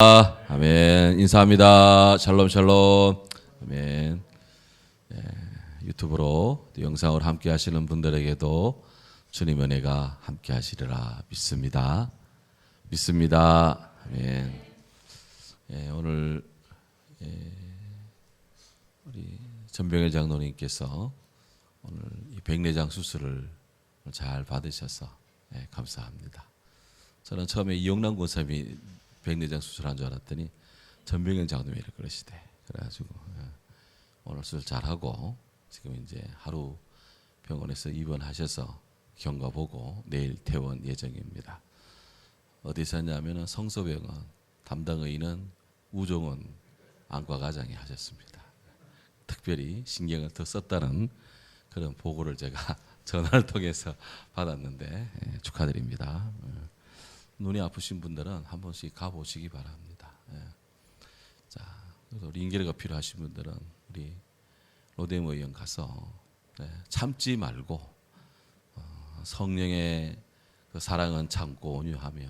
아멘. 인사합니다. 샬롬 샬롬. 아멘. 유튜브로 영상을 함께 하시는 분들에게도 주님의 은혜가 함께 하시리라 믿습니다. 믿습니다. 아멘. 오늘 우리 전병일 장로님께서 오늘 이 백내장 수술을 잘 받으셔서 감사합니다. 저는 처음에 이용남 권사님이 백내장 수술한 줄 알았더니 전병일 장로님이 그러시대. 그래가지고 오늘 수술 잘하고 지금 이제 하루 병원에서 입원하셔서 경과 보고 내일 퇴원 예정입니다. 어디서 했냐면은 성서병원 담당 의의는 우종원 안과과장이 하셨습니다. 특별히 신경을 더 썼다는 그런 보고를 제가 전화를 통해서 받았는데 축하드립니다. 눈이 아프신 분들은 한 번씩 가보시기 바랍니다. 자, 그래서 우리 인계가 필요하신 분들은 우리 로데모 의원 가서 참지 말고 성령의 그 사랑은 참고 온유하며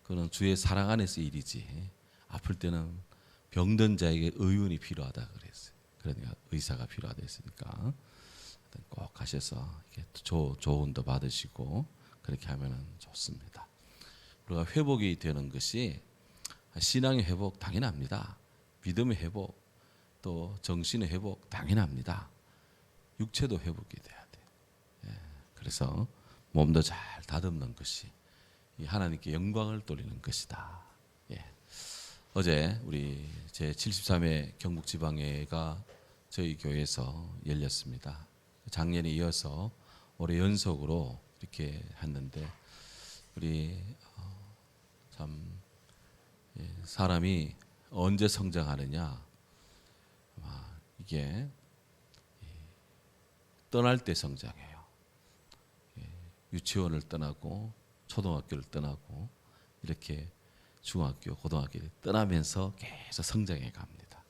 그는 주의 사랑 안에서 일이지 아플 때는 병든 자에게 의원이 필요하다 그랬어요. 그러니까 의사가 필요하다 했으니까 꼭 가셔서 이렇게 조언도 받으시고 그렇게 하면 좋습니다. 우리가 회복이 되는 것이 신앙의 회복 당연합니다. 믿음의 회복 또 정신의 회복 당연합니다. 육체도 회복이 돼야 돼요. 그래서 몸도 잘 다듬는 것이 하나님께 영광을 돌리는 것이다. 어제 우리 제73회 경북지방회가 저희 교회에서 열렸습니다. 작년에 이어서 올해 연속으로 이렇게 했는데 우리 참 사람이 언제 성장하느냐 이게 떠날 때 성장해요. 유치원을 떠나고 초등학교를 떠나고 이렇게 중학교, 고등학교를 떠나면서 계속 성장해 갑니다.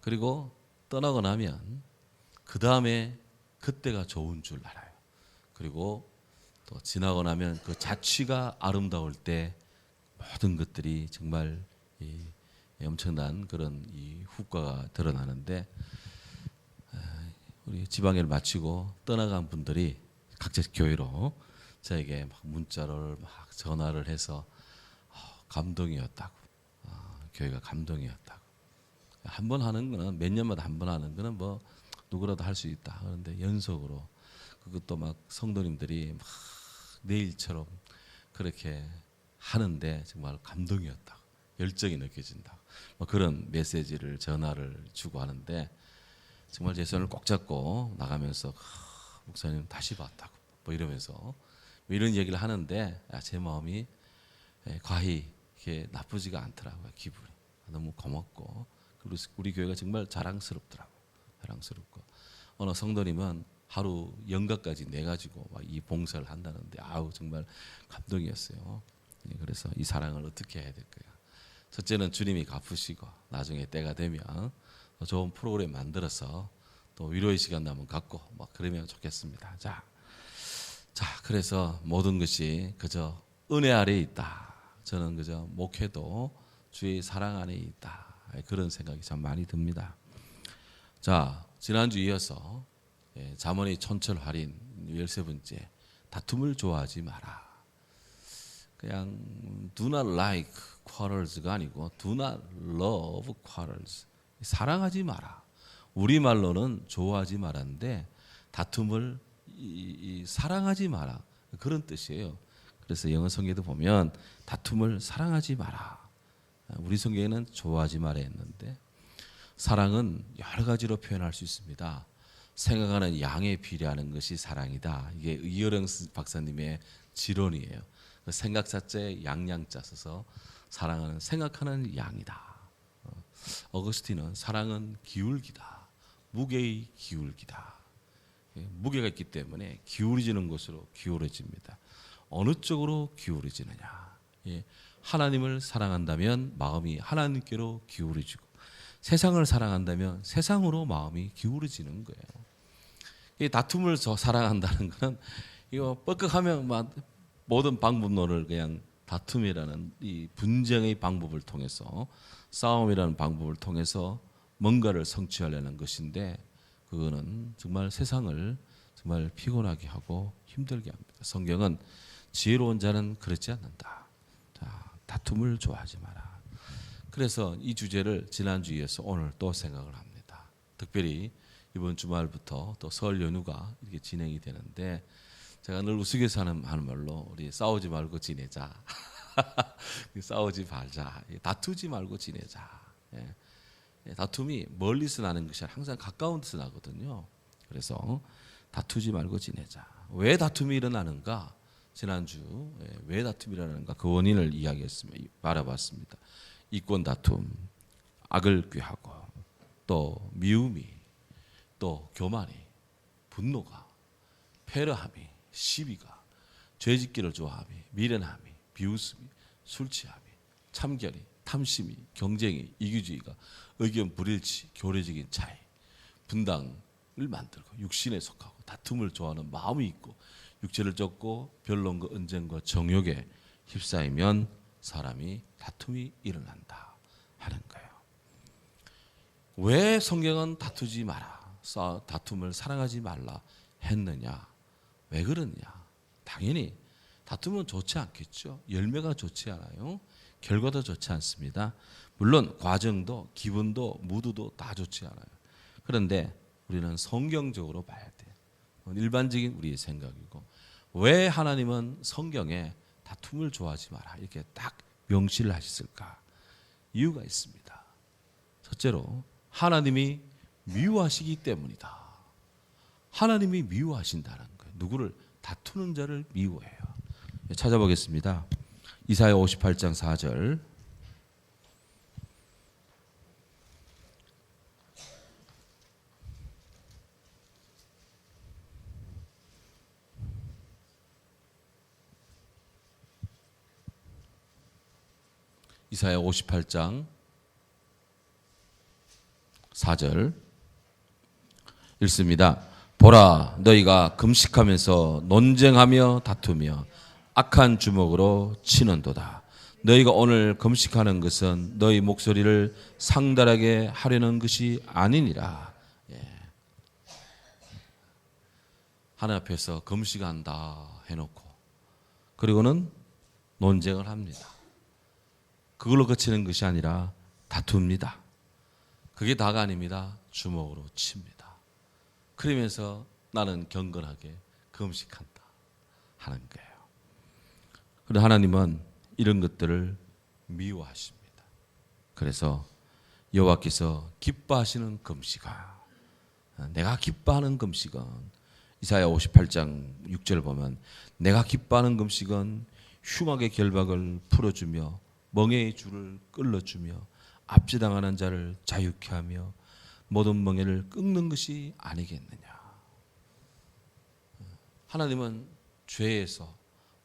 그리고 떠나고 나면 그 다음에 그때가 좋은 줄 알아요. 그리고 또 지나고 나면 그 자취가 아름다울 때 모든 것들이 정말 엄청난 그런 이 후과가 드러나는데 우리 지방회를 마치고 떠나간 분들이 각자 교회로 저에게 막 문자를 막 전화를 해서 감동이었다고 교회가 감동이었다고 한 번 하는 거는 몇 년마다 한 번 하는 거는 뭐 누구라도 할 수 있다. 그런데 연속으로 그것도 막 성도님들이 막 내일처럼 그렇게 하는데 정말 감동이었다. 열정이 느껴진다. 뭐 그런 메시지를 전화를 주고 하는데 정말 제 손을 꼭 잡고 나가면서 목사님 다시 봤다고 뭐 이러면서 뭐 이런 얘기를 하는데 제 마음이 과히 이렇게 나쁘지가 않더라고요. 기분이 너무 고맙고 그리고 우리 교회가 정말 자랑스럽더라고요. 자랑스럽고 어느 성도님은 하루 연가까지 내 가지고 이 봉사를 한다는데 정말 감동이었어요. 그래서 이 사랑을 어떻게 해야 될까요? 첫째는 주님이 갚으시고 나중에 때가 되면 좋은 프로그램 만들어서 또 위로의 시간 한번 갖고 그러면 좋겠습니다. 자, 그래서 모든 것이 그저 은혜 아래에 있다. 저는 그저 목회도 주의 사랑 안에 있다. 그런 생각이 참 많이 듭니다. 자, 지난주 이어서 잠언의 촌철할인 13번째 다툼을 좋아하지 마라. 그냥 do not like quarrels가 아니고 do not love quarrels. 사랑하지 마라. 우리말로는 좋아하지 말았는데 다툼을 사랑하지 마라. 그런 뜻이에요. 그래서 영어 성경에도 보면 다툼을 사랑하지 마라. 우리 성경에는 좋아하지 마라 했는데 사랑은 여러 가지로 표현할 수 있습니다. 생각하는 양에 비례하는 것이 사랑이다. 이게 이어령 박사님의 지론이에요. 생각 자체에 양양자 써서 사랑은 생각하는 양이다. 어거스틴은 사랑은 기울기다. 무게의 기울기다. 무게가 있기 때문에 기울어지는 것으로 기울어집니다. 어느 쪽으로 기울어지느냐. 하나님을 사랑한다면 마음이 하나님께로 기울어지고 세상을 사랑한다면 세상으로 마음이 기울어지는 거예요. 이 다툼을 사랑한다는 것은 이거 뻑뻑하면 모든 방법론을 그냥 다툼이라는 이 분쟁의 방법을 통해서, 싸움이라는 방법을 통해서 뭔가를 성취하려는 것인데, 그거는 정말 세상을 정말 피곤하게 하고 힘들게 합니다. 성경은 지혜로운 자는 그렇지 않는다. 자, 다툼을 좋아하지 마라. 그래서 이 주제를 지난주에 이어서 오늘 또 생각을 합니다. 특별히 이번 주말부터 또 설 연휴가 이렇게 진행이 되는데, 제가 늘 우스갯소 하는 말로 우리 싸우지 말고 지내자. 싸우지 말자. 다투지 말고 지내자. 다툼이 멀리서 나는 것이 아니라 항상 가까운 데서 나거든요. 그래서 다투지 말고 지내자. 왜 다툼이 일어나는가? 지난주 왜 다툼이 일어나는가? 그 원인을 이야기했습니다. 바라봤습니다. 이권 다툼, 악을 꾀하고, 또 미움이, 또 교만이, 분노가, 패러함이, 시비가, 죄짓기를 좋아함이, 미련함이, 비웃음이, 술 취함이, 참견이, 탐심이, 경쟁이, 이기주의가, 의견 불일치, 교리적인 차이, 분당을 만들고 육신에 속하고 다툼을 좋아하는 마음이 있고 육체를 쫓고 변론과 언쟁과 정욕에 휩싸이면 사람이 다툼이 일어난다 하는 거예요. 왜 성경은 다투지 마라, 다툼을 사랑하지 말라 했느냐? 왜 그러냐? 당연히 다툼은 좋지 않겠죠. 열매가 좋지 않아요. 결과도 좋지 않습니다. 물론 과정도 기분도 무드도 다 좋지 않아요. 그런데 우리는 성경적으로 봐야 돼. 일반적인 우리의 생각이고, 왜 하나님은 성경에 다툼을 좋아하지 마라 이렇게 딱 명시를 하셨을까? 이유가 있습니다. 첫째로 하나님이 미워하시기 때문이다. 하나님이 미워하신다는 거예요. 누구를? 다투는 자를 미워해요. 찾아보겠습니다. 이사야 58장 4절. 이사야 58장 4절 읽습니다. 보라, 너희가 금식하면서 논쟁하며 다투며 악한 주먹으로 치는도다. 너희가 오늘 금식하는 것은 너희 목소리를 상달하게 하려는 것이 아니니라. 하나님 앞에서 금식한다 해놓고 그리고는 논쟁을 합니다. 그걸로 그치는 것이 아니라 다툽니다. 그게 다가 아닙니다. 주먹으로 칩니다. 그러면서 나는 경건하게 금식한다 하는 거예요. 그런데 하나님은 이런 것들을 미워하십니다. 그래서 여호와께서 기뻐하시는 금식아, 내가 기뻐하는 금식은, 이사야 58장 6절 보면 내가 기뻐하는 금식은 흉악의 결박을 풀어주며 멍에의 줄을 끌어주며 압제당하는 자를 자유케 하며 모든 멍에를 끊는 것이 아니겠느냐. 하나님은 죄에서,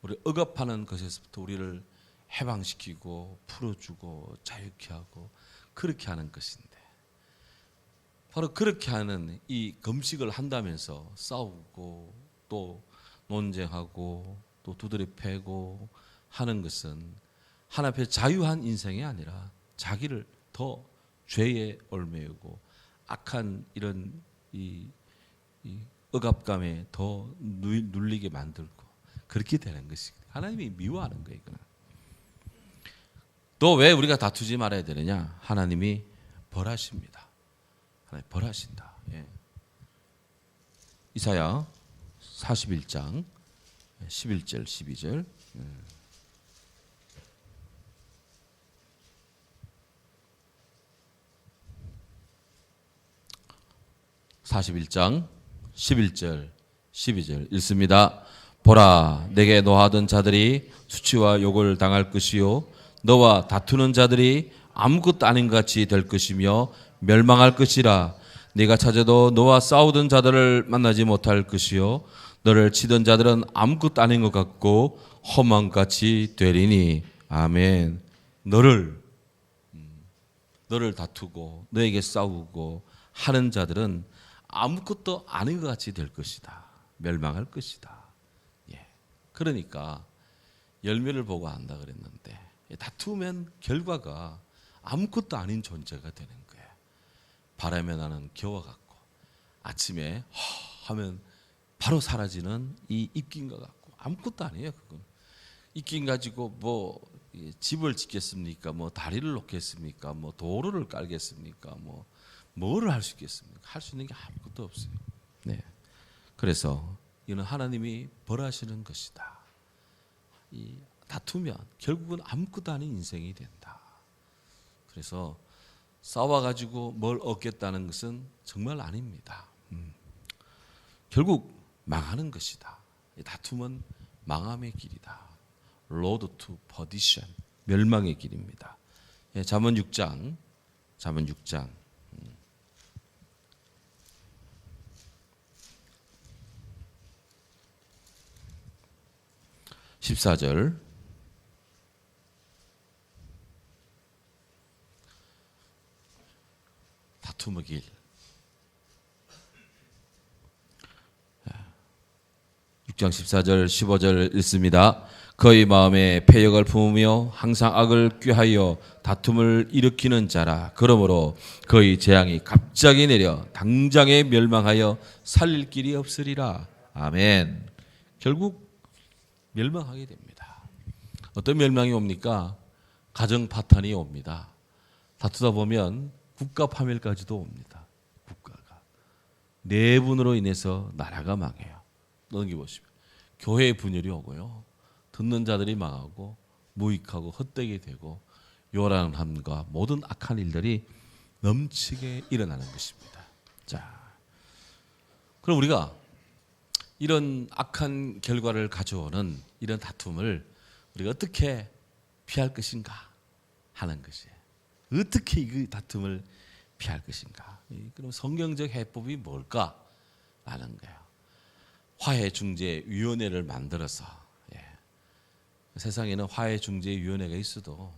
우리 억압하는 것에서부터 우리를 해방시키고 풀어주고 자유케 하고 그렇게 하는 것인데, 바로 그렇게 하는 이 금식을 한다면서 싸우고 또 논쟁하고 또 두드려 패고 하는 것은 하나님 앞에 자유한 인생이 아니라 자기를 더 죄에 얽매이고 악한 이런 이 억압감에 더 눌리게 만들고 그렇게 되는 것이 하나님이 미워하는 거예요. 또 왜 우리가 다투지 말아야 되느냐? 하나님이 벌하십니다. 하나님 벌하신다. 이사야 41장 11절 12절 41장 11절 12절 읽습니다. 보라, 내게 노하던 자들이 수치와 욕을 당할 것이요 너와 다투는 자들이 아무것도 아닌 것 같이 될 것이며 멸망할 것이라. 네가 찾아도 너와 싸우던 자들을 만나지 못할 것이요 너를 치던 자들은 아무것도 아닌 것 같고 험한 것 같이 되리니. 아멘. 너를 다투고 너에게 싸우고 하는 자들은 아무것도 아닌 것 같이 될 것이다. 멸망할 것이다. 그러니까 열매를 보고 안다 그랬는데 다투면 결과가 아무것도 아닌 존재가 되는 거예요. 바람에 나는 겨와 같고 아침에 하면 바로 사라지는 이 입김과 같고 아무것도 아니에요. 그건 입김 가지고 뭐 집을 짓겠습니까? 뭐 다리를 놓겠습니까? 뭐 도로를 깔겠습니까? 뭐 뭐를 할 수 있겠습니까? 할 수 있는 게 아무것도 없어요. 네. 그래서 이는 하나님이 벌하시는 것이다. 이 다투면 결국은 아무것도 아닌 인생이 된다. 그래서 싸워가지고 뭘 얻겠다는 것은 정말 아닙니다. 결국 망하는 것이다. 다툼은 망함의 길이다. Road to perdition, 멸망의 길입니다. 잠언 6장 14절 다툼의 길. 6장 14절 15절 읽습니다. 그의 마음에 패역을 품으며 항상 악을 꾀하여 다툼을 일으키는 자라. 그러므로 그의 재앙이 갑자기 내려 당장에 멸망하여 살릴 길이 없으리라. 아멘. 결국 멸망하게 됩니다. 어떤 멸망이 옵니까? 가정 파탄이 옵니다. 다투다 보면 국가 파멸까지도 옵니다. 국가가 내분으로 인해서 나라가 망해요. 넘겨보시면 교회의 분열이 오고요. 듣는 자들이 망하고 무익하고 헛되게 되고 요란함과 모든 악한 일들이 넘치게 일어나는 것입니다. 자, 그럼 우리가 이런 악한 결과를 가져오는 이런 다툼을 우리가 어떻게 피할 것인가 하는 것이에요. 어떻게 이 다툼을 피할 것인가? 그럼 성경적 해법이 뭘까? 라는 거예요. 화해중재위원회를 만들어서 세상에는 화해중재위원회가 있어도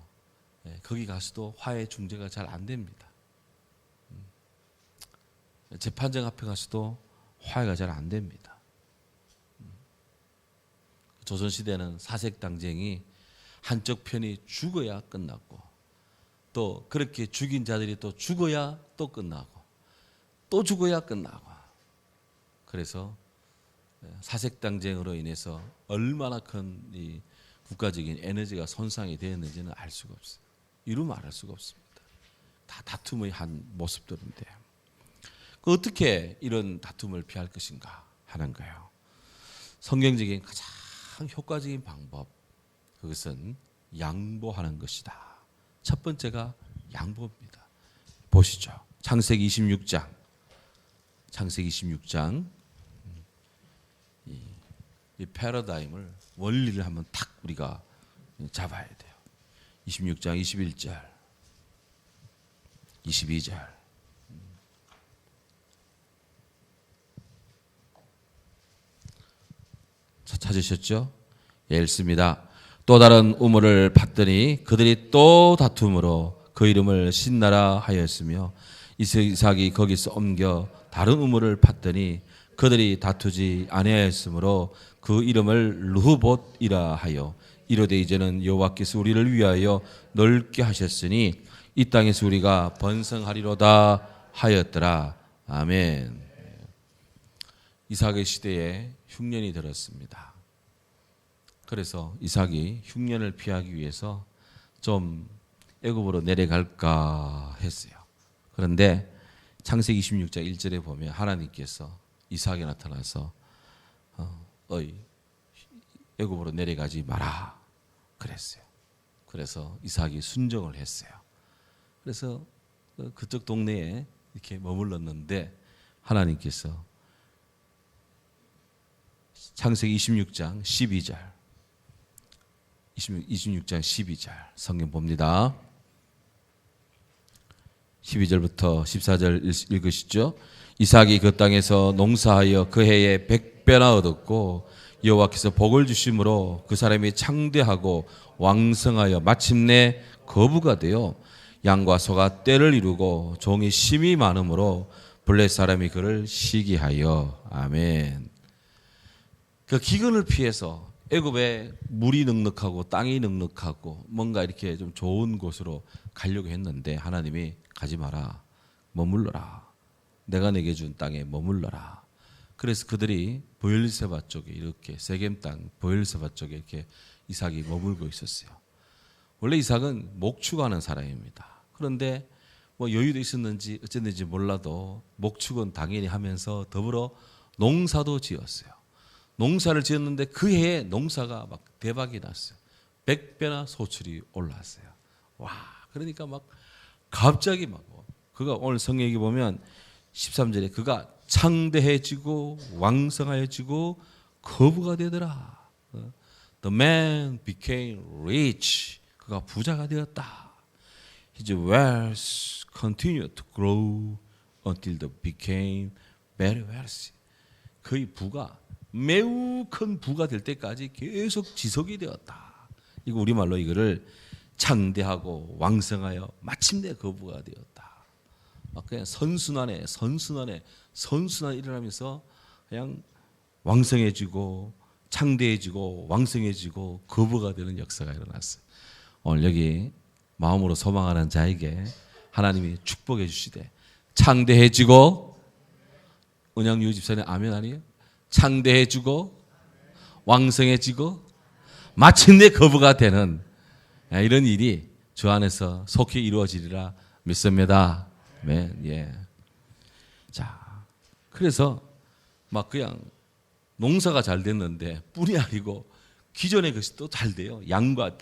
거기 가서도 화해중재가 잘 안 됩니다. 재판장 앞에 가서도 화해가 잘 안 됩니다. 조선시대는 사색당쟁이 한쪽 편이 죽어야 끝났고 또 그렇게 죽인 자들이 또 죽어야 또 끝나고 또 죽어야 끝나고 그래서 사색당쟁으로 인해서 얼마나 큰 이 국가적인 에너지가 손상이 되었는지는 알 수가 없어요. 이루 말할 수가 없습니다. 다 다툼의 한 모습들인데 어떻게 이런 다툼을 피할 것인가 하는 거예요. 성경적인 가장 효과적인 방법 그것은 양보하는 것이다. 첫 번째가 양보입니다. 보시죠. 창세기 26장 이 패러다임을 원리를 한번 탁 우리가 잡아야 돼요. 26장 21절 22절 찾으셨죠? 예, 읽습니다. 또 다른 우물을 팠더니 그들이 또 다툼으로 그 이름을 신나라 하였으며 이삭이 거기서 옮겨 다른 우물을 팠더니 그들이 다투지 아니하였으므로 그 이름을 르호봇이라 하여 이르되 이제는 여호와께서 우리를 위하여 넓게 하셨으니 이 땅에서 우리가 번성하리로다 하였더라. 아멘. 이삭의 시대에 흉년이 들었습니다. 그래서 이삭이 흉년을 피하기 위해서 좀 애굽으로 내려갈까 했어요. 그런데 창세기 26장 1절에 보면 하나님께서 이삭에 나타나서 애굽으로 내려가지 마라 그랬어요. 그래서 이삭이 순종을 했어요. 그래서 그쪽 동네에 이렇게 머물렀는데 하나님께서 창세기 26장 12절 성경 봅니다. 12절부터 14절 읽으시죠. 이삭이 그 땅에서 농사하여 그 해에 100배나 얻었고 여호와께서 복을 주심으로 그 사람이 창대하고 왕성하여 마침내 거부가 되어 양과 소가 떼를 이루고 종이 심이 많으므로 블레 사람이 그를 시기하여. 아멘. 그 기근을 피해서 애굽에 물이 넉넉하고 땅이 넉넉하고 뭔가 이렇게 좀 좋은 곳으로 가려고 했는데 하나님이 가지 마라. 머물러라. 내가 내게 준 땅에 머물러라. 그래서 그들이 보엘세바 쪽에 이렇게 세겜 땅 보엘세바 쪽에 이렇게 이삭이 머물고 있었어요. 원래 이삭은 목축하는 사람입니다. 그런데 뭐 여유도 있었는지 어쨌는지 몰라도 목축은 당연히 하면서 더불어 농사도 지었어요. 농사를 지었는데 그 해에 농사가 막 대박이 났어요. 100배나 소출이 올랐어요. 와, 그러니까 막 갑자기 막 그가 오늘 성경에 보면 13절에 그가 창대해지고 왕성해지고 거부가 되더라. The man became rich. 그가 부자가 되었다. His wealth continued to grow until they became very wealthy. 그의 부가 매우 큰 부가 될 때까지 계속 지속이 되었다. 이거 우리말로 이거를 창대하고 왕성하여 마침내 거부가 되었다. 막 그냥 선순환에 일어나면서 그냥 왕성해지고 창대해지고 왕성해지고 거부가 되는 역사가 일어났어요. 오늘 여기 마음으로 소망하는 자에게 하나님이 축복해 주시되 창대해지고 은양유 집사님 아멘 아니에요? 창대해지고 왕성해지고 마침내 거부가 되는 이런 일이 주 안에서 속히 이루어지리라 믿습니다. 네, 예. 자, 그래서 막 그냥 농사가 잘 됐는데 뿔이 아니고 기존의 것이 또 잘 돼요. 양과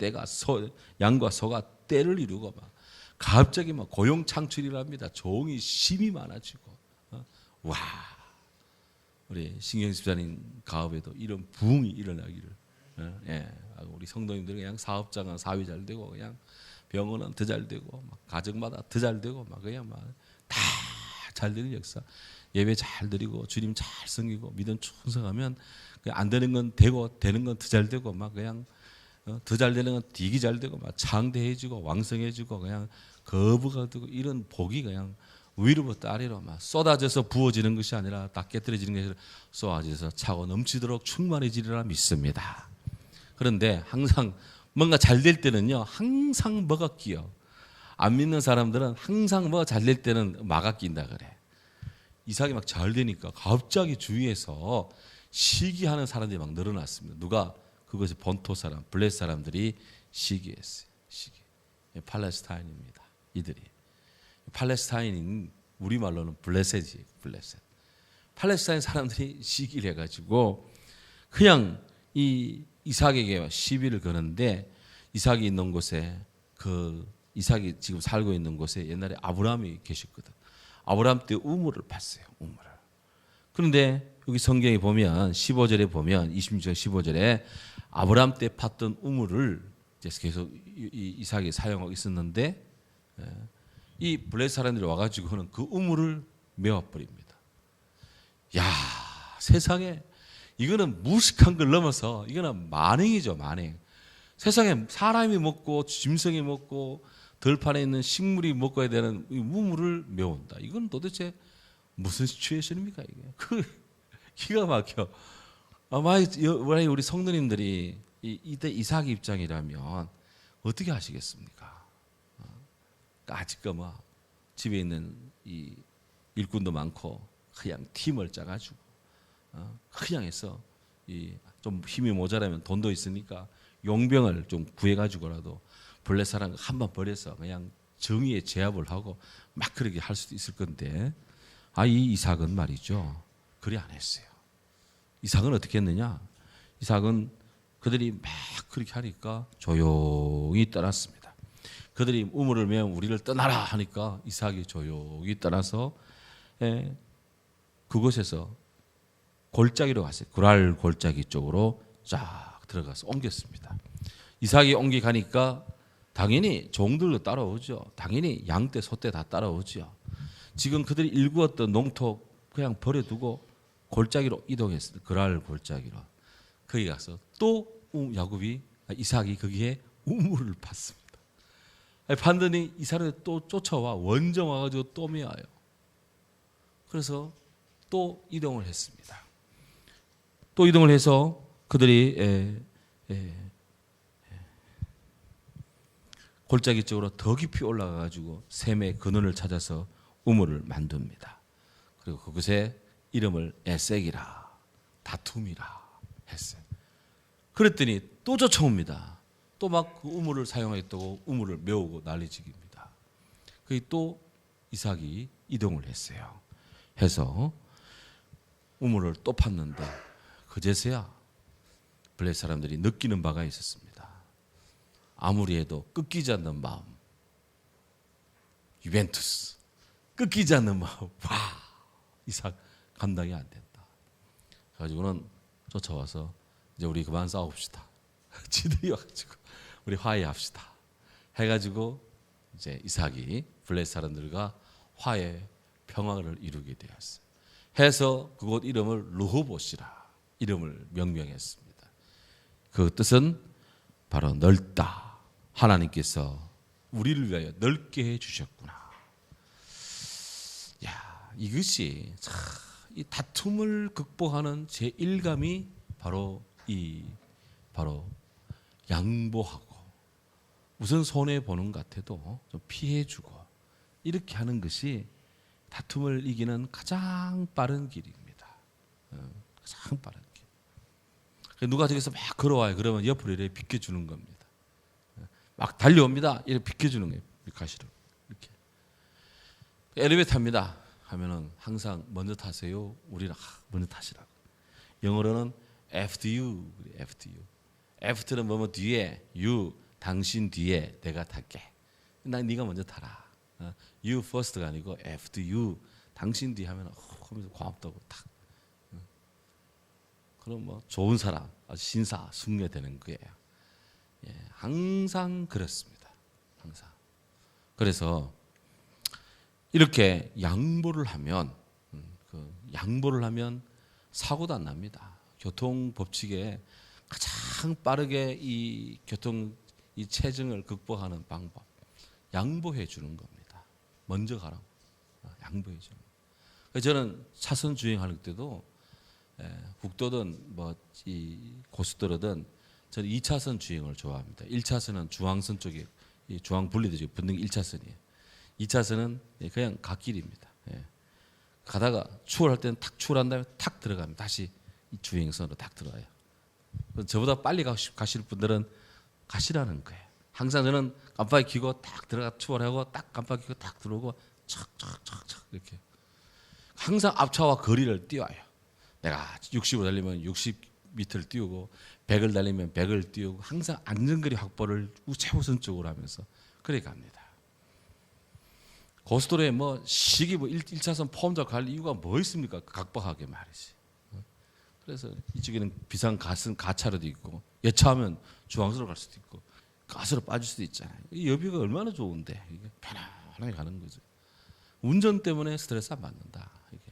소가 때를 이루고 막 갑자기 막 고용 창출이랍니다. 종이 심이 많아지고 와. 우리 신경 집사님 가업에도 이런 부흥이 일어나기를 예, 우리 성도님들은 그냥 사업장은 사위 잘 되고 그냥 병원은 더 잘 되고 막 가정마다 더 잘 되고 막 그냥 막 다 잘 되는 역사. 예배 잘 드리고 주님 잘 섬기고 믿음 충성하면 안 되는 건 되고 되는 건 더 잘 되고 막 그냥 더 잘 되는 건 되게 잘 되고 막 창대해지고 왕성해지고 그냥 거부가 되고 이런 복이 그냥 위로부터 아래로 막 쏟아져서 부어지는 것이 아니라 다 깨뜨려지는 것이 아니라 쏟아져서 차고 넘치도록 충만해지리라 믿습니다. 그런데 항상 뭔가 잘 될 때는요 항상 뭐가 끼어. 안 믿는 사람들은 항상 뭐 잘 될 때는 막아 낀다 그래. 이삭이 막 잘 되니까 갑자기 주위에서 시기하는 사람들이 막 늘어났습니다. 누가? 그것이 본토 사람, 블레셋 사람들이 시기했어요. 시기. 팔레스타인입니다. 이들이. 팔레스타인인 우리말로는 블레셋이에요. 블레셋. 팔레스타인 사람들이 시기를 해가지고 그냥 이 이삭에게 시비를 거는데 이삭이 있는 곳에 이삭이 지금 살고 있는 곳에 옛날에 아브라함이 계셨거든. 아브라함 때 우물을 팠어요. 우물을. 그런데 여기 성경에 보면 15절에 보면 26절 15절에 아브라함 때 팠던 우물을 계속 이삭이 사용하고 있었는데 이 블레셋 사람들이 와가지고는 그 우물을 메워버립니다. 야, 세상에 이거는 무식한 걸 넘어서 이거는 만행이죠, 만행. 세상에 사람이 먹고 짐승이 먹고 들판에 있는 식물이 먹어야 되는 이 우물을 메운다. 이건 도대체 무슨 시츄에이션입니까 이게? 기가 막혀. 아마 우리 성도님들이 이때 이삭 입장이라면 어떻게 하시겠습니까? 아직까 뭐 집에 있는 이 일꾼도 많고 그냥 팀을 짜가지고 그냥 해서 좀 힘이 모자라면 돈도 있으니까 용병을 좀 구해가지고라도 블레셋 사람 한번 버려서 그냥 정의에 제압을 하고 막 그렇게 할 수도 있을 건데 이 이삭은 말이죠 그리 안 했어요. 이삭은 어떻게 했느냐? 이삭은 그들이 막 그렇게 하니까 조용히 떠났습니다. 그들이 우물을 메면 우리를 떠나라 하니까 이삭이 조용히 떠나서 그곳에서 골짜기로 갔어요. 구랄 골짜기 쪽으로 쫙 들어가서 옮겼습니다. 이삭이 옮겨가니까 당연히 종들도 따라오죠. 당연히 양떼, 소떼 다 따라오죠. 지금 그들이 일구었던 농토 그냥 버려두고 골짜기로 이동했어요. 그랄 골짜기로. 거기 가서 또 이삭이 거기에 우물을 팠습니다. 판더니 이삭을 또 쫓아와 원정 와가지고 또 메어요. 그래서 또 이동을 했습니다. 또 이동을 해서 그들이 골짜기 쪽으로 더 깊이 올라가 가지고 샘의 근원을 찾아서 우물을 만듭니다. 그리고 그곳에 이름을 에색이라, 다툼이라 했어요. 그랬더니 또 쫓아옵니다. 또 막 그 우물을 사용했다고 우물을 메우고 난리치기입니다. 그게 또 이삭이 이동을 했어요. 해서 우물을 또 팠는데 그제서야 블레 사람들이 느끼는 바가 있었습니다. 아무리 해도 끊기지 않는 마음, 유벤투스 끊기지 않는 마음, 와, 이삭 감당이 안 된다. 그래가지고는 쫓아와서 이제 우리 그만 싸웁시다. 지들이 와가지고 우리 화해합시다. 해가지고 이제 이삭이 블레 사람들과 화해 평화를 이루게 되었어요. 해서 그곳 이름을 르호봇이라 이름을 명명했습니다. 그 뜻은 바로 넓다. 하나님께서 우리를 위하여 넓게 해주셨구나. 야, 이것이 참, 이 다툼을 극복하는 제1감이 바로 양보하고 우선 손해 보는 것 같아도 좀 피해주고 이렇게 하는 것이 다툼을 이기는 가장 빠른 길입니다. 가장 빠른 길. 누가 저기서 막 걸어와요. 그러면 옆으로 이렇게 비켜주는 겁니다. 막 달려옵니다. 이렇게 비켜주는 거예요. 가시로 이렇게. 엘리베이터 탑니다. 하면은 항상 먼저 타세요. 우리는 먼저 타시라고. 영어로는 after you, after you. after는 뭐뭐 뒤에, you 당신 뒤에 내가 탈게. 난 네가 먼저 타라. You first가 아니고 after you 당신 뒤 하면 하면서 고맙다고 탁. 그럼 뭐 좋은 사람, 신사 숭례되는 거예요. 예, 항상 그렇습니다. 항상. 그래서 이렇게 양보를 하면 사고도 안 납니다. 교통 법칙에 가장 빠르게 이 체증을 극복하는 방법, 양보해 주는 겁니다. 먼저 가라고 양보해 주는. 저는 차선 주행할 때도 국도든 뭐 이 고속도로든 저는 2차선 주행을 좋아합니다. 1차선은 중앙선 쪽에 중앙 분리되죠. 분등 1차선이에요. 2차선은 그냥 갓길입니다. 가다가 추월할 때는 탁 추월한 다음에 탁 들어가면 다시 이 주행선으로 탁 들어가요. 저보다 빨리 가실 분들은 가시라는 거예요. 항상 저는 깜빡이 켜고 딱 들어가 추월하고 딱 깜빡이 켜고 딱 들어오고 척척척척 이렇게 항상 앞차와 거리를 띄워요. 내가 60으로 달리면 60m를 띄우고 100을 달리면 100을 띄우고 항상 안전거리 확보를 최우선적으로 하면서 그래 갑니다. 고속도로에 뭐 시기 뭐 1차선 포함자 갈 이유가 뭐 있습니까? 각박하게 말이지. 그래서 이쪽에는 비상 가차로도 있고 여차하면 중앙선으로 갈 수도 있고 가스로 빠질 수도 있잖아요. 이 여비가 얼마나 좋은데 이게 편안하게 가는 거죠. 운전 때문에 스트레스 안 받는다. 이게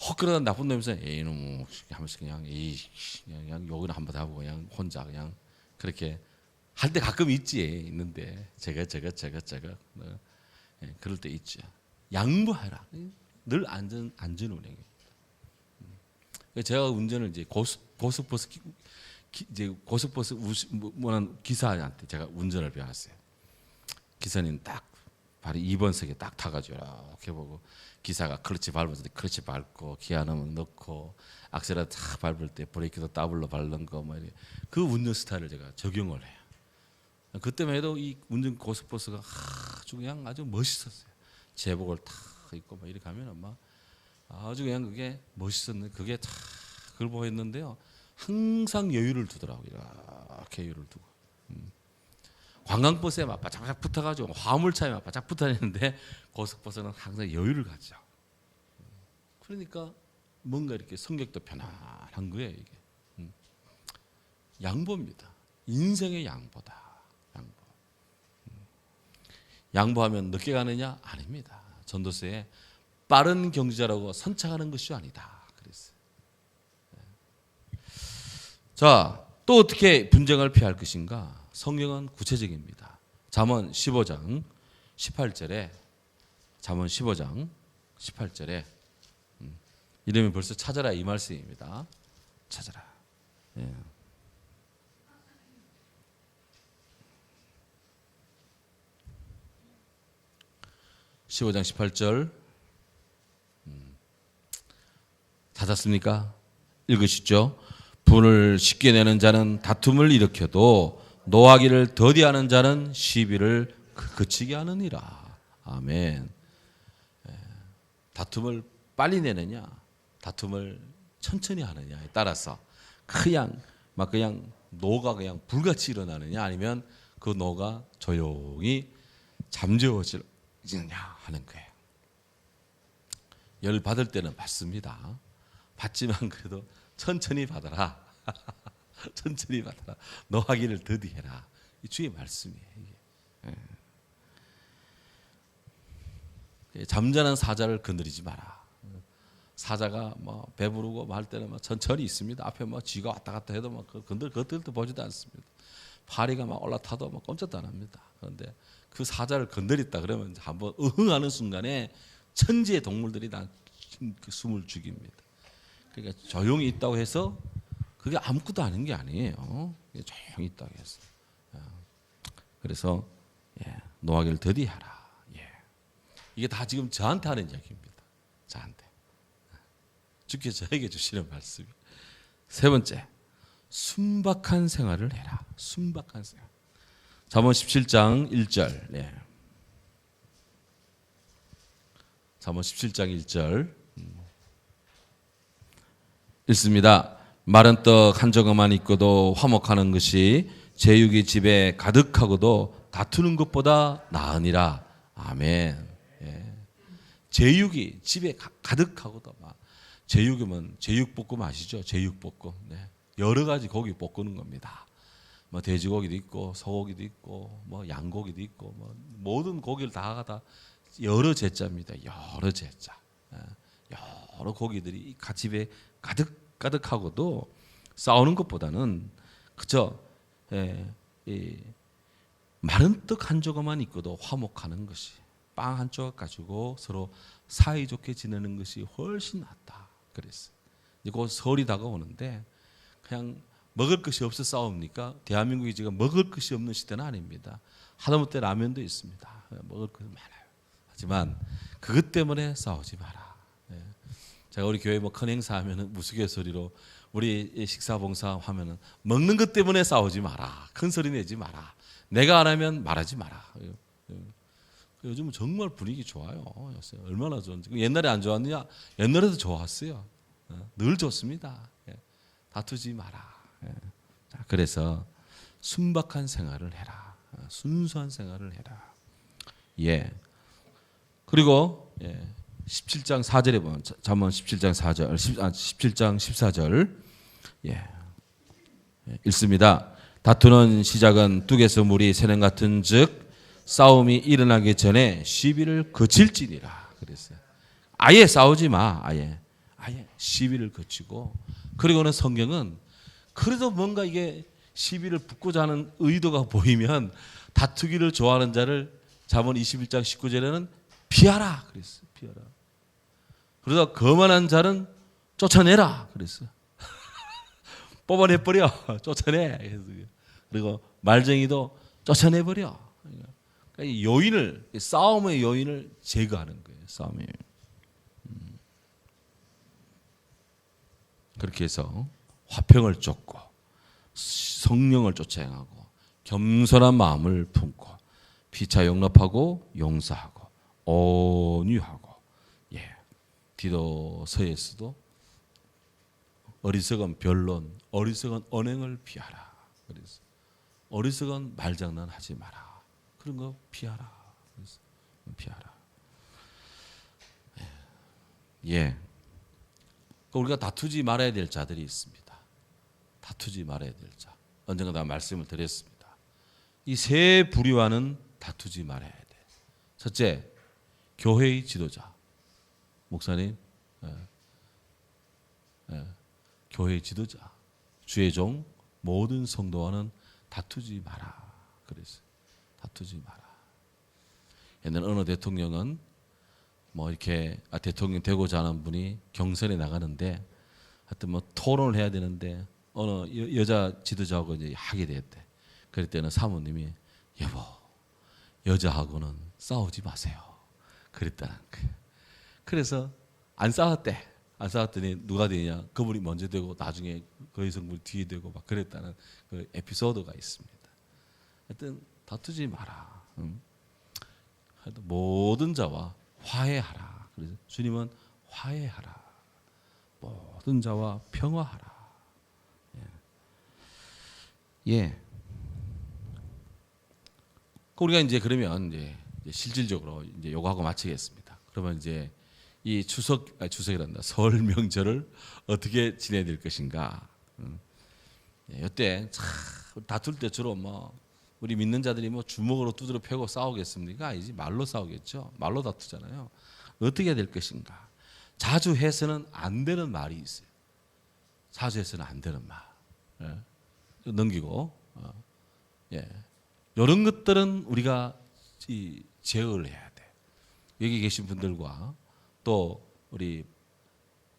헛그러다 나쁜 놈에서 이놈 하면서 그냥 욕이나 한번 하고 그냥 혼자 그냥 그렇게 할 때 가끔 있는데 제가 그럴 때 있죠. 양보해라. 늘 안전 운행이에요. 제가 운전을 이제 고속버스 운한 기사한테 제가 운전을 배웠어요. 기사님 딱 바로 2번석에 딱 타가지고 이렇게 보고 기사가 클러치 밟을 때 클러치 밟고 기아는 넣고 악셀을 딱 밟을 때 브레이크도 더블로 밟는 거 뭐 그 운전 스타일을 제가 적용을 해요. 그때만 해도 이 운전 고속버스가 아주 멋있었어요. 제복을 탁 입고 막 이렇게 하면 막 아주 그냥 그게 멋있었는데 그게 다 그걸 보였는데요. 항상 여유를 두더라고요. 이렇게 여유를 두고. 관광버스에 막 바짝 붙어가지고 화물차에 막 바짝 붙어있는데 고속버스는 항상 여유를 갖죠. 그러니까 뭔가 이렇게 성격도 편안한 거예요. 이게 양보입니다. 인생의 양보다. 양보하면 늦게 가느냐? 아닙니다. 전도서에 빠른 경주자라고 선착하는 것이 아니다. 그랬어요. 자, 또 어떻게 분쟁을 피할 것인가? 성경은 구체적입니다. 잠언 15장 18절에 이름이 벌써 찾아라 이 말씀입니다. 찾아라. 예. 15장 18절 찾았습니까? 읽으시죠. 분을 쉽게 내는 자는 다툼을 일으켜도 노하기를 더디하는 자는 시비를 그치게 하느니라. 아멘. 다툼을 빨리 내느냐, 다툼을 천천히 하느냐에 따라서 그냥 노가 그냥 불같이 일어나느냐, 아니면 그 노가 조용히 잠재워지느냐 하는 거예요. 열 받을 때는 받습니다. 받지만 그래도 천천히 받아라. 천천히 받아라. 노하기를 더디해라. 이 주의 말씀이에요. 이게. 잠자는 사자를 건드리지 마라. 사자가 뭐 배부르고 할 때는 뭐 천천히 있습니다. 앞에 뭐 쥐가 왔다 갔다 해도 뭐 그것들도 보지도 않습니다. 파리가 막 올라타도 뭐 꼼짝도 안 합니다. 그런데 그 사자를 건드렸다 그러면 한번 으흥하는 순간에 천지의 동물들이 다 숨을 죽입니다. 그러니까 조용히 있다고 해서 그게 아무것도 아닌 게 아니에요. 조용히 있다고 해서. 그래서 노하기를 더디하라. 이게 다 지금 저한테 하는 이야기입니다. 저한테. 주께서 저에게 주시는 말씀이. 세 번째, 순박한 생활을 해라. 순박한 생활. 잠언 17장 1절. 잠언 17장 1절 읽습니다. 마른 떡 한 조각만 있고도 화목하는 것이 제육이 집에 가득하고도 다투는 것보다 나으니라. 아멘. 제육이 집에 가득하고도 막 제육이면 제육볶음 아시죠? 제육볶음. 여러 가지 고기 볶는 겁니다. 뭐 돼지고기도 있고 소고기도 있고 뭐 양고기도 있고 뭐 모든 고기를 다 여러 제자입니다. 여러 제자. 여러 고기들이 집에 가득하고도 싸우는 것보다는 그저 마른 떡 한 조각만 있고도 화목하는 것이, 빵 한 조각 가지고 서로 사이좋게 지내는 것이 훨씬 낫다. 그랬어요. 곧 설이 다가오는데 그냥 먹을 것이 없어 싸웁니까? 대한민국이 지금 먹을 것이 없는 시대는 아닙니다. 하다못해 라면도 있습니다. 먹을 것이 많아요. 하지만 그것 때문에 싸우지 마라. 제가 우리 교회 뭐 큰 행사하면은 무수개소리로 우리 식사봉사 하면은 먹는 것 때문에 싸우지 마라. 큰 소리 내지 마라. 내가 안 하면 말하지 마라. 요즘은 정말 분위기 좋아요. 얼마나 좋은지. 옛날에 안 좋았느냐? 옛날에도 좋았어요. 늘 좋습니다. 다투지 마라. 그래서 순박한 생활을 해라. 순수한 생활을 해라. 그리고 17장 4절에 보면 잠언 17장 4절, 17장 14절 읽습니다. 다투는 시작은 뚝에서 물이 새는 같은즉 싸움이 일어나기 전에 시비를 그칠지니라. 그랬어요. 아예 싸우지 마. 아예 시비를 그치고, 그리고는 성경은 그래도 뭔가 이게 시비를 붙고자 하는 의도가 보이면 다투기를 좋아하는 자를 잠언 21장 19절에는 피하라 그랬어요. 피하라. 그러다 거만한 자는 쫓아내라 그랬어요. 뽑아내버려. 쫓아내. 그리고 말쟁이도 쫓아내버려. 그러니까 요인을, 싸움의 요인을 제거하는 거예요. 싸움의 요인. 그렇게 해서 화평을 쫓고 성령을 쫓아 행하고 겸손한 마음을 품고 피차 용납하고 용서하고 온유하고 디도서에서도 어리석은 변론, 어리석은 언행을 피하라. 그래서 어리석은 말장난하지 마라. 그런 거 피하라. 피하라. 우리가 다투지 말아야 될 자들이 있습니다. 다투지 말아야 될 자. 언젠가 다 말씀을 드렸습니다. 이 세 부류와는 다투지 말아야 돼. 첫째, 교회의 지도자. 목사님, 교회의 지도자, 주의 종, 모든 성도와는 다투지 마라. 그랬어요. 다투지 마라. 옛날 어느 대통령은 뭐 이렇게 대통령 되고자 하는 분이 경선에 나가는데 하여튼 뭐 토론을 해야 되는데 어느 여자 지도자하고 이제 하게 됐대. 그럴 때는 사모님이 여보, 여자하고는 싸우지 마세요. 그랬다는 거예요. 그래서 안 싸웠대. 안 싸웠더니 누가 되냐? 그분이 먼저 되고 나중에 그 여성분이 뒤에 되고 막 그랬다는 그 에피소드가 있습니다. 하여튼 다투지 마라. 하여튼 모든 자와 화해하라. 그래서 주님은 화해하라. 모든 자와 평화하라. 예. 우리가 이제 그러면 이제 실질적으로 이제 요거 하고 마치겠습니다. 그러면 이제 이 추석이란다. 설 명절을 어떻게 지내야 될 것인가? 이때 참 다툴 때 주로 뭐 우리 믿는 자들이 뭐 주먹으로 두드려 패고 싸우겠습니까? 아니지, 말로 싸우겠죠. 말로 다투잖아요. 어떻게 해야 될 것인가? 자주 해서는 안 되는 말이 있어요. 자주 해서는 안 되는 말. 예. 넘기고, 예. 이런 것들은 우리가 제어를 해야 돼. 여기 계신 분들과 또 우리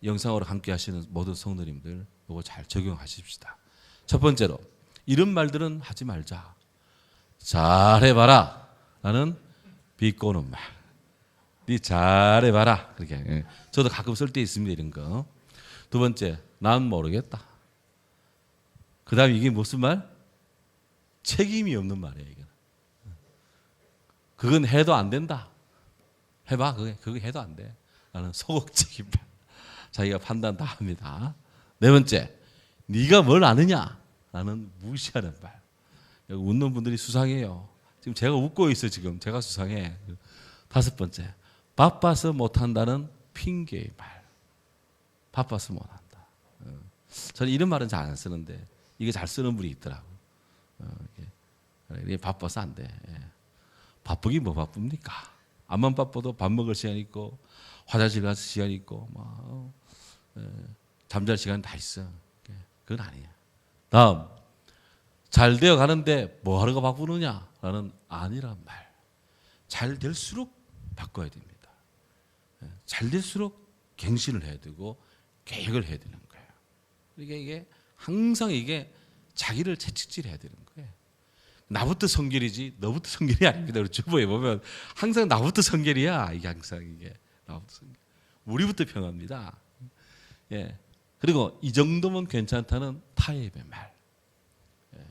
영상으로 함께 하시는 모든 성도님들 이거 잘 적용하십시다. 첫 번째로 이런 말들은 하지 말자. 잘해봐라 라는 비꼬는 말. 네 잘해봐라. 그렇게. 예. 저도 가끔 쓸 때 있습니다. 이런 거. 두 번째, 난 모르겠다. 그 다음에 이게 무슨 말? 책임이 없는 말이에요. 이건. 그건 해도 안 된다. 해봐. 그거 해도 안 돼. 라는 소극적인 말. 자기가 판단 다 합니다. 네 번째, 네가 뭘 아느냐? 라는 무시하는 말. 여기 웃는 분들이 수상해요. 지금 제가 웃고 있어. 지금 제가 수상해. 다섯 번째, 바빠서 못한다는 핑계의 말. 바빠서 못한다. 저는 이런 말은 잘 안 쓰는데 이게 잘 쓰는 분이 있더라고. 이게 바빠서 안 돼. 예. 바쁘긴 뭐 바쁩니까? 암만 바빠도 밥 먹을 시간 있고 화장실 가서 시간 있고 뭐 잠잘 시간 다 있어. 그건 아니야. 다음, 잘 되어 가는데 뭐 하러가 바쁘느냐라는 아니란 말. 잘 될수록 바꿔야 됩니다. 잘 될수록 갱신을 해야 되고 계획을 해야 되는 거예요. 그러니까 이게 항상 이게 자기를 채찍질해야 되는 거예요. 나부터 성결이지 너부터 성결이 아닙니다. 우리 주보에 보면 항상 나부터 성결이야. 이게 항상 이게 나부터 성결. 우리부터 평화입니다. 예. 그리고 이 정도면 괜찮다는 타협의 말. 예.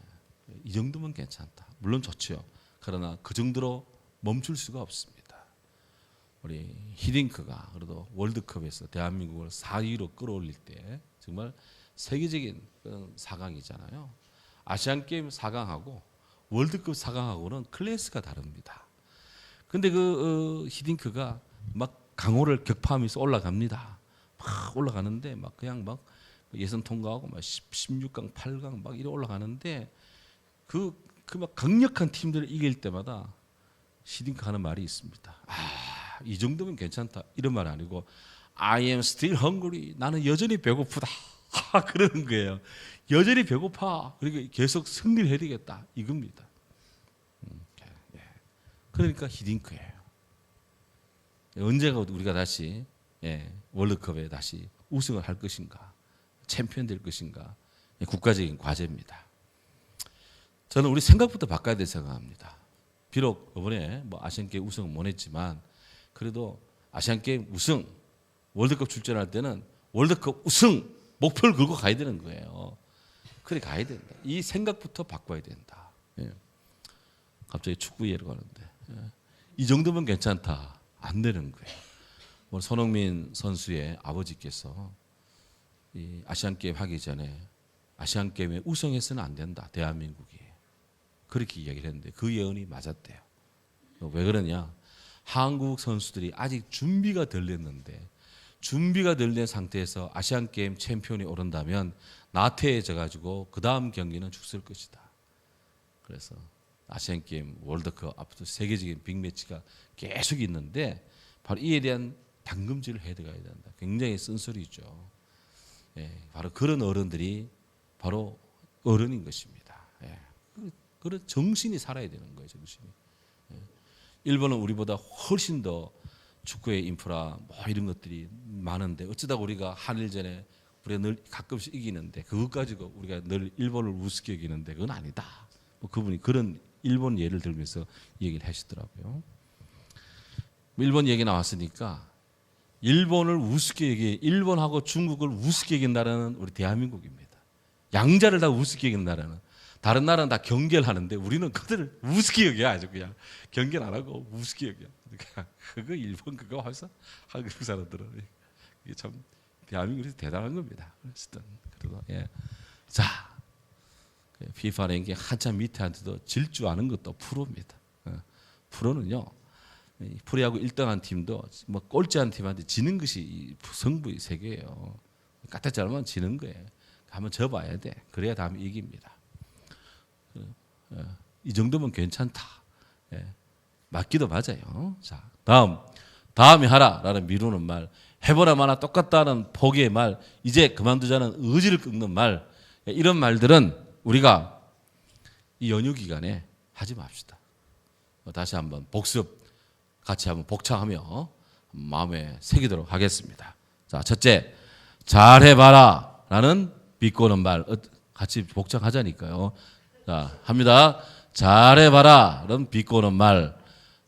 이 정도면 괜찮다. 물론 좋죠. 그러나 그 정도로 멈출 수가 없습니다. 우리 히딩크가 그래도 월드컵에서 대한민국을 4위로 끌어올릴 때 정말 세계적인 그런 4강이잖아요. 아시안 게임 4강하고 월드컵 4강하고는 클래스가 다릅니다. 근데 그 히딩크가 막 강호를 격파하면서 올라갑니다. 막 올라가는데 막 그냥 막 예선 통과하고 막 16강, 8강 막 이래 올라가는데 그 막 강력한 팀들을 이길 때마다 히딩크 하는 말이 있습니다. 이 정도면 괜찮다. 이런 말 아니고 I am still hungry. 나는 여전히 배고프다. 그러는 거예요. 여전히 배고파. 그러니까 계속 승리를 해야 되겠다. 이겁니다. 그러니까 히딩크예요. 언제가 우리가 다시 월드컵에 다시 우승을 할 것인가, 챔피언 될 것인가, 국가적인 과제입니다. 저는 우리 생각부터 바꿔야 될 생각합니다. 비록 이번에 뭐 아시안게임 우승은 못했지만 그래도 아시안게임 우승, 월드컵 출전할 때는 월드컵 우승 목표를 걸고 가야 되는 거예요. 그래 가야 된다. 이 생각부터 바꿔야 된다. 갑자기 축구 이해로 가는데 이 정도면 괜찮다. 안 되는 거예요. 오늘 손흥민 선수의 아버지께서 이 아시안게임 하기 전에 아시안게임에 우승해서는 안 된다. 대한민국이. 그렇게 이야기를 했는데 그 예언이 맞았대요. 왜 그러냐? 한국 선수들이 아직 준비가 덜 됐는데 준비가 덜 된 상태에서 아시안게임 챔피언이 오른다면 나태해져 가지고 그 다음 경기는 죽을 것이다. 그래서 아시안게임, 월드컵 앞으로 세계적인 빅매치가 계속 있는데 바로 이에 대한 당금질을 해가야 된다. 굉장히 쓴소리죠. 바로 그런 어른들이 바로 어른인 것입니다. 그런 정신이 살아야 되는 거예요. 정신이. 일본은 우리보다 훨씬 더 축구의 인프라 뭐 이런 것들이 많은데 어쩌다 우리가 한일전에 우리가 늘 가끔씩 이기는데 그것 가지고 우리가 늘 일본을 우습게 여기는데 그건 아니다. 뭐 그분이 그런 일본 예를 들면서 얘기를 하시더라고요. 일본 얘기 나왔으니까 일본을 우습게 얘기, 일본하고 중국을 우습게 얘기한 나라는 우리 대한민국입니다. 양자를 다 우습게 얘기한 나라는 다른 나라는 다 경계하는데 우리는 그들을 우습게 여겨 아주 그냥 경계 안 하고 우습게 여겨. 그러니까 그거 일본 그거 와서 한국 사람들은 이게 참 대한민국이 대단한 겁니다. 그래도 예. 자, 피파 랭킹 한참 밑에한테도 질주하는 것도 프로입니다. 프로는요. 프로야구 1등한 팀도 뭐 꼴찌한 팀한테 지는 것이 승부의 세계예요. 까딱 잘하면 지는 거예요. 한번 져봐야 돼. 그래야 다음에 이깁니다. 이 정도면 괜찮다. 예. 맞기도 맞아요. 자, 다음에 하라라는 미루는 말, 해보나 마나 똑같다는 포기의 말, 이제 그만두자는 의지를 꺾는 말, 이런 말들은 우리가 이 연휴 기간에 하지 맙시다. 다시 한번 복습 같이 한번 복창하며 마음에 새기도록 하겠습니다. 자, 첫째, 잘해봐라라는 비꼬는 말 같이 복창하자니까요. 자, 합니다. 잘해봐라는 비꼬는 말,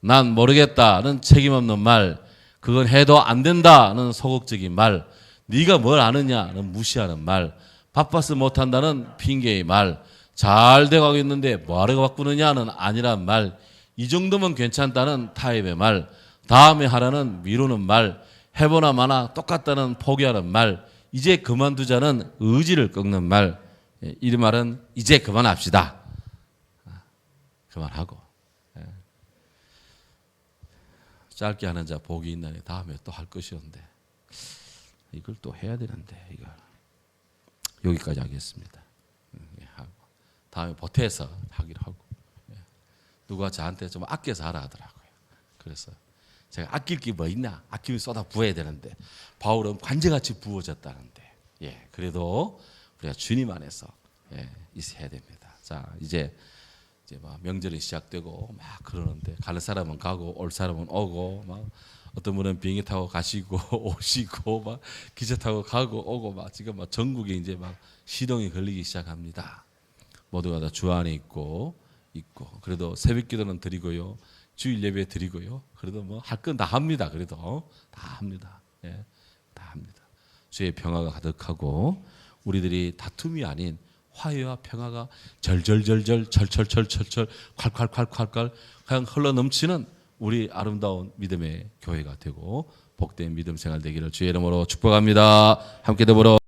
난 모르겠다는 책임없는 말, 그건 해도 안 된다는 소극적인 말, 네가 뭘 아느냐는 무시하는 말, 바빠서 못한다는 핑계의 말, 잘 돼가고 있는데 뭐하러 바꾸느냐는 아니란 말, 이 정도면 괜찮다는 타입의 말, 다음에 하라는 미루는 말, 해보나 마나 똑같다는 포기하는 말, 이제 그만두자는 의지를 꺾는 말, 이 말은 이제 그만합시다. 그만하고. 짧게 하는 자 복이 있나니 다음에 또 할 것이었는데 이걸 또 해야 되는데 이걸 여기까지 하겠습니다. 하고 다음에 보태서 하기로 하고 누가 저한테 좀 아껴서 하라 하더라고요. 그래서 제가 아낄 게 뭐 있나? 아끼면 쏟아 부어야 되는데 바울은 관제같이 부어졌다는데 그래도 우리가 주님 안에서 있어야 됩니다. 자, 이제 막 명절이 시작되고 막 그러는데 가는 사람은 가고 올 사람은 오고 막 어떤 분은 비행기 타고 가시고 오시고 막 기차 타고 가고 오고 막 지금 막 전국에 이제 막 시동이 걸리기 시작합니다. 모두가 다 주 안에 있고 그래도 새벽기도는 드리고요, 주일 예배 드리고요. 그래도 뭐 할 건 다 합니다. 그래도 다 합니다. 다 합니다. 주의 평화가 가득하고 우리들이 다툼이 아닌 화해와 평화가 절절절절 철철철철철 콸콸콸콸콸 그냥 흘러 넘치는 우리 아름다운 믿음의 교회가 되고 복된 믿음 생활 되기를 주의 이름으로 축복합니다. 함께 더불어